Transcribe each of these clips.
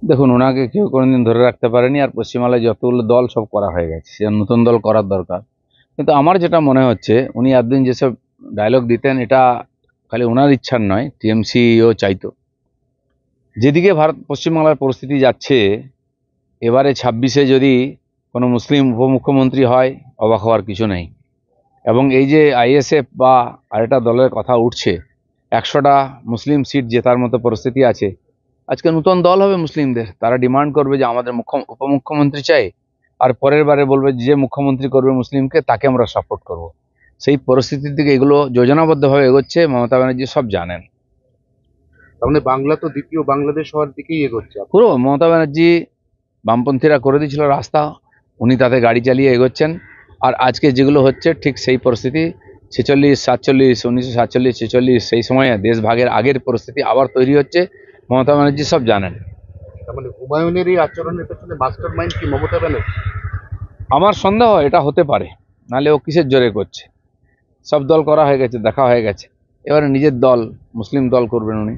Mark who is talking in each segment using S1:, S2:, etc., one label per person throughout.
S1: দেখুন, ওনাকে কেউ কোনোদিন ধরে রাখতে পারেনি। আর পশ্চিমবাংলায় যতগুলো দল সব করা হয়ে গেছে, সে নতুন দল করার দরকার। কিন্তু আমার যেটা মনে হচ্ছে, উনি এতদিন যেসব ডায়লগ দিতেন, এটা খালি ওনার ইচ্ছার নয়, টিএমসিও চাইতো। যেদিকে পশ্চিমবাংলার পরিস্থিতি যাচ্ছে, এবারে 26-এ যদি কোনো মুসলিম উপমুখ্যমন্ত্রী হয়, অবাক হওয়ার কিছু নেই। এবং এই যে আইএসএফ বা আরেকটা দলের কথা উঠছে, 100টা মুসলিম সিট জেতার মতো পরিস্থিতি আছে। আজকে নতুন দল হবে মুসলিমদের, তারা ডিমান্ড করবে যে আমাদের উপমুখ্যমন্ত্রী চাই। আর পরের বারে বলবে যে মুখ্যমন্ত্রী করবে মুসলিমকে, তাকে আমরা সাপোর্ট করব। সেই পরিস্থিতির দিকে এগুলো যোজনাবদ্ধভাবে এগোচ্ছে। মমতা ব্যানার্জি সব জানেন।
S2: তার মানে বাংলা তো দ্বিতীয় বাংলাদেশ হওয়ার দিকেই এগোচ্ছে।
S1: পুরো মমতা ব্যানার্জি, বামপন্থীরা করে দিয়েছিল রাস্তা, উনি তাতে গাড়ি চালিয়ে এগোচ্ছেন। আর আজকে যেগুলো হচ্ছে ঠিক সেই পরিস্থিতি। 46, 47, 1947, 46, সেই সময়ে দেশ ভাগের আগের পরিস্থিতি আবার তৈরি হচ্ছে। মমতা ব্যানার্জি সব জানেন।
S2: তার মানে হুমায়ুনের এই আচরণের পেছনে মাস্টার মাইন্ড কি মমতা ব্যানার্জি?
S1: আমার সন্দেহ এটা হতে পারে, নাহলে ও কিসের জোরে করছে। সব দল করা হয়ে গেছে, দেখা হয়ে গেছে, এবারে নিজের দল, মুসলিম দল করবেন উনি।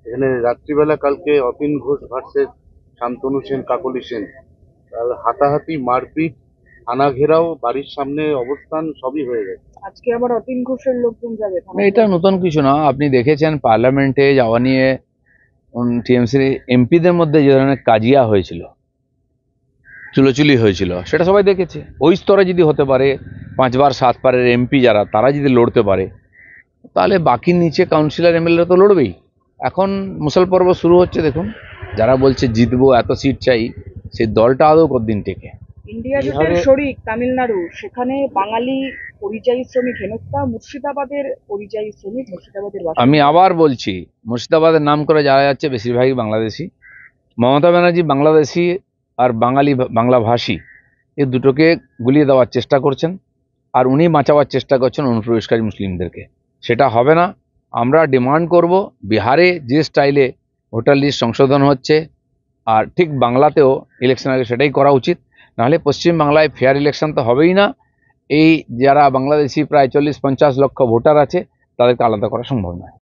S2: এখানে রাত্রিবেলা কালকে অতীন ঘোষ ভার্সেস শান্তনু সেন, কাকলি সেন, আর হাতাহাতি, মারপিট, থানা ঘেরাও, বাড়ির সামনে অবস্থান, সবই হয়ে গেছে।
S3: আজকে আবার অতীন ঘোষের লোকজন যাবে থানায়।
S1: এটা নতুন কিছু না, আপনি দেখেছেন পার্লামেন্টে যাওয়া নিয়ে টিএমসির এমপিদের মধ্যে যে ধরনের কাজিয়া হয়েছিল, চুলোচুলি হয়েছিল, সেটা সবাই দেখেছে। ওই স্তরে যদি হতে পারে, 5 বার 7 বারের এমপি যারা, তারা যদি লড়তে পারে, তাহলে বাকি নিচে কাউন্সিলর এমএলএ তো লড়বেই। এখন মুসল পর্ব শুরু হচ্ছে। দেখুন, যারা বলছে জিতবো, এত সিট চাই, সেই দলটা আদৌ কতদিন টেকে।
S3: ইন্ডিয়া জোটের
S2: বিহারে
S3: শরিক তামিলনাড়ু, সেখানে বাঙালি পরিযায়ী শ্রমিক হেনস্থা, মুর্শিদাবাদের পরিযায়ী শ্রমিক, মুর্শিদাবাদের
S1: আমি
S3: বাসিন্দা।
S1: আবার বলছি, মুর্শিদাবাদের নাম করে যারা যাচ্ছে বেশিরভাগই বাংলাদেশি। মমতা ব্যানার্জি বাংলাদেশি আর বাঙালি, বাংলাভাষী, এই দুটোকে গুলিয়ে দেওয়ার চেষ্টা করছেন। আর উনি বাঁচাবার চেষ্টা করছেন অনুপ্রবেশকারী মুসলিমদেরকে। সেটা হবে না। আমরা ডিমান্ড করব, বিহারে যে স্টাইলে ভোটার লিস্ট সংশোধন হচ্ছে, আর ঠিক বাংলাতেও ইলেকশন আগে সেটাই করা উচিত। নাহলে পশ্চিমবাংলায় ফেয়ার ইলেকশন তো হবেই না। এই যারা বাংলাদেশি প্রায় 40-50 লক্ষ ভোটার আছে, তাদেরকে আলাদা করা সম্ভব নয়।